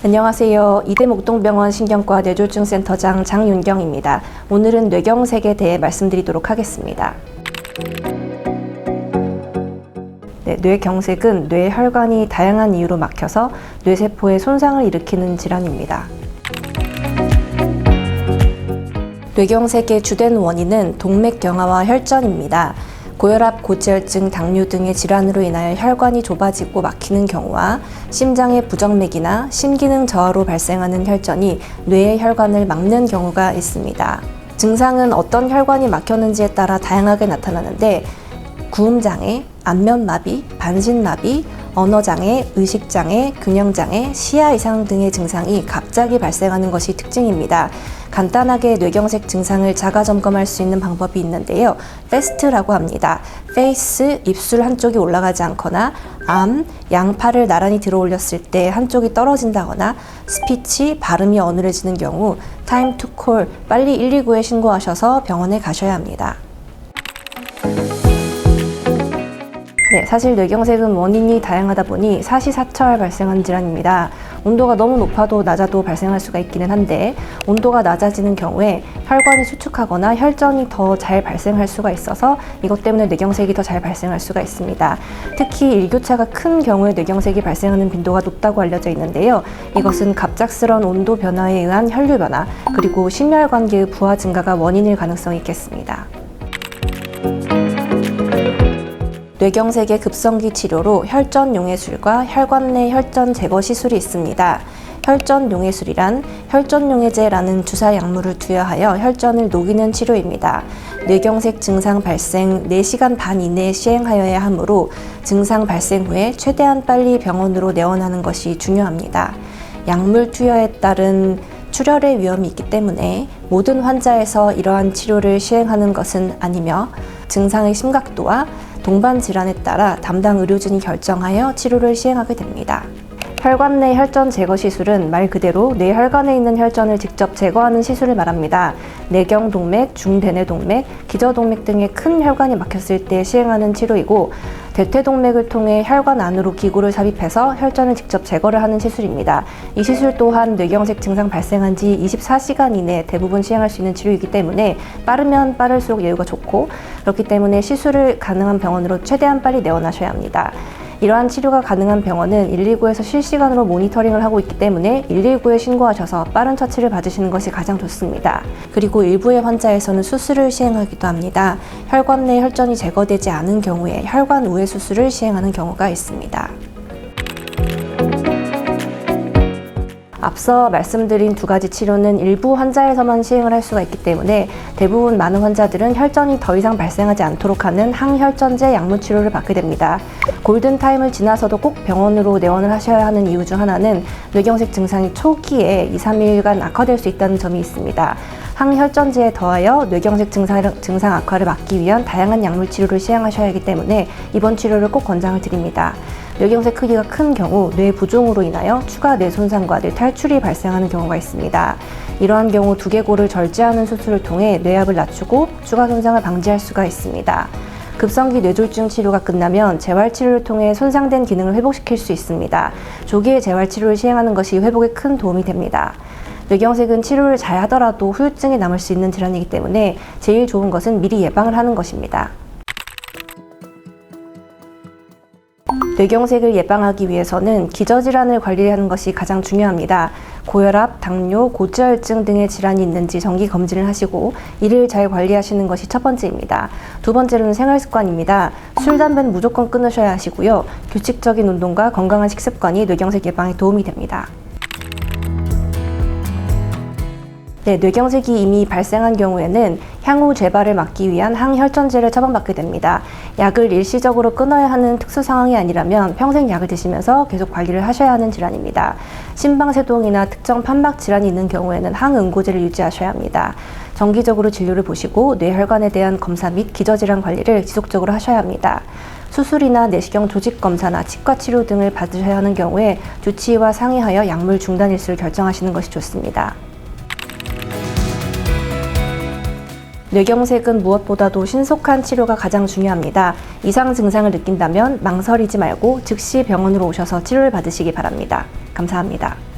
안녕하세요. 이대목동병원 신경과 뇌졸중센터장 장윤경입니다. 오늘은 뇌경색에 대해 말씀드리도록 하겠습니다. 뇌경색은 뇌혈관이 다양한 이유로 막혀서 뇌세포에 손상을 일으키는 질환입니다. 뇌경색의 주된 원인은 동맥경화와 혈전입니다. 고혈압, 고지혈증, 당뇨 등의 질환으로 인하여 혈관이 좁아지고 막히는 경우와 심장의 부정맥이나 심기능 저하로 발생하는 혈전이 뇌의 혈관을 막는 경우가 있습니다. 증상은 어떤 혈관이 막혔는지에 따라 다양하게 나타나는데 구음장애, 안면마비, 반신마비, 언어장애, 의식장애, 균형장애, 시야 이상 등의 증상이 갑자기 발생하는 것이 특징입니다. 간단하게 뇌경색 증상을 자가 점검할 수 있는 방법이 있는데요. 페스트라고 합니다. 페이스, 입술 한쪽이 올라가지 않거나 암, 양팔을 나란히 들어 올렸을 때 한쪽이 떨어진다거나 스피치, 발음이 어눌해지는 경우 타임 투 콜, 빨리 119에 신고하셔서 병원에 가셔야 합니다. 사실 뇌경색은 원인이 다양하다 보니 사시사철 발생하는 질환입니다. 온도가 너무 높아도 낮아도 발생할 수가 있기는 한데 온도가 낮아지는 경우에 혈관이 수축하거나 혈전이 더 잘 발생할 수가 있어서 이것 때문에 뇌경색이 더 잘 발생할 수가 있습니다. 특히 일교차가 큰 경우에 뇌경색이 발생하는 빈도가 높다고 알려져 있는데요. 이것은 갑작스러운 온도 변화에 의한 혈류 변화 그리고 심혈관계의 부하 증가가 원인일 가능성이 있겠습니다. 뇌경색의 급성기 치료로 혈전 용해술과 혈관 내 혈전 제거 시술이 있습니다. 혈전 용해술이란 혈전 용해제라는 주사 약물을 투여하여 혈전을 녹이는 치료입니다. 뇌경색 증상 발생 4시간 반 이내에 시행하여야 하므로 증상 발생 후에 최대한 빨리 병원으로 내원하는 것이 중요합니다. 약물 투여에 따른 출혈의 위험이 있기 때문에 모든 환자에서 이러한 치료를 시행하는 것은 아니며 증상의 심각도와 동반 질환에 따라 담당 의료진이 결정하여 치료를 시행하게 됩니다. 혈관 내 혈전 제거 시술은 말 그대로 뇌혈관에 있는 혈전을 직접 제거하는 시술을 말합니다. 내경동맥, 중대뇌동맥, 기저동맥 등의 큰 혈관이 막혔을 때 시행하는 치료이고 대퇴동맥을 통해 혈관 안으로 기구를 삽입해서 혈전을 직접 제거를 하는 시술입니다. 이 시술 또한 뇌경색 증상 발생한 지 24시간 이내에 대부분 시행할 수 있는 치료이기 때문에 빠르면 빠를수록 예후가 좋고 그렇기 때문에 시술을 가능한 병원으로 최대한 빨리 내원하셔야 합니다. 이러한 치료가 가능한 병원은 119에서 실시간으로 모니터링을 하고 있기 때문에 119에 신고하셔서 빠른 처치를 받으시는 것이 가장 좋습니다. 그리고 일부의 환자에서는 수술을 시행하기도 합니다. 혈관 내 혈전이 제거되지 않은 경우에 혈관 우회 수술을 시행하는 경우가 있습니다. 앞서 말씀드린 두 가지 치료는 일부 환자에서만 시행을 할 수가 있기 때문에 대부분 많은 환자들은 혈전이 더 이상 발생하지 않도록 하는 항혈전제 약물 치료를 받게 됩니다. 골든타임을 지나서도 꼭 병원으로 내원을 하셔야 하는 이유 중 하나는 뇌경색 증상이 초기에 2-3일간 악화될 수 있다는 점이 있습니다. 항혈전제에 더하여 뇌경색 증상 악화를 막기 위한 다양한 약물 치료를 시행하셔야 하기 때문에 이번 치료를 꼭 권장을 드립니다. 뇌경색 크기가 큰 경우 뇌 부종으로 인하여 추가 뇌 손상과 뇌 탈출이 발생하는 경우가 있습니다. 이러한 경우 두개골을 절제하는 수술을 통해 뇌압을 낮추고 추가 손상을 방지할 수가 있습니다. 급성기 뇌졸중 치료가 끝나면 재활치료를 통해 손상된 기능을 회복시킬 수 있습니다. 조기에 재활치료를 시행하는 것이 회복에 큰 도움이 됩니다. 뇌경색은 치료를 잘 하더라도 후유증이 남을 수 있는 질환이기 때문에 제일 좋은 것은 미리 예방을 하는 것입니다. 뇌경색을 예방하기 위해서는 기저질환을 관리하는 것이 가장 중요합니다. 고혈압, 당뇨, 고지혈증 등의 질환이 있는지 정기 검진을 하시고 이를 잘 관리하시는 것이 첫 번째입니다. 두 번째로는 생활습관입니다. 술, 담배는 무조건 끊으셔야 하시고요. 규칙적인 운동과 건강한 식습관이 뇌경색 예방에 도움이 됩니다. 뇌경색이 이미 발생한 경우에는 향후 재발을 막기 위한 항혈전제를 처방받게 됩니다. 약을 일시적으로 끊어야 하는 특수 상황이 아니라면 평생 약을 드시면서 계속 관리를 하셔야 하는 질환입니다. 심방세동이나 특정 판막 질환이 있는 경우에는 항응고제를 유지하셔야 합니다. 정기적으로 진료를 보시고 뇌혈관에 대한 검사 및 기저질환 관리를 지속적으로 하셔야 합니다. 수술이나 내시경 조직 검사나 치과 치료 등을 받으셔야 하는 경우에 주치의와 상의하여 약물 중단 일수를 결정하시는 것이 좋습니다. 뇌경색은 무엇보다도 신속한 치료가 가장 중요합니다. 이상 증상을 느낀다면 망설이지 말고 즉시 병원으로 오셔서 치료를 받으시기 바랍니다. 감사합니다.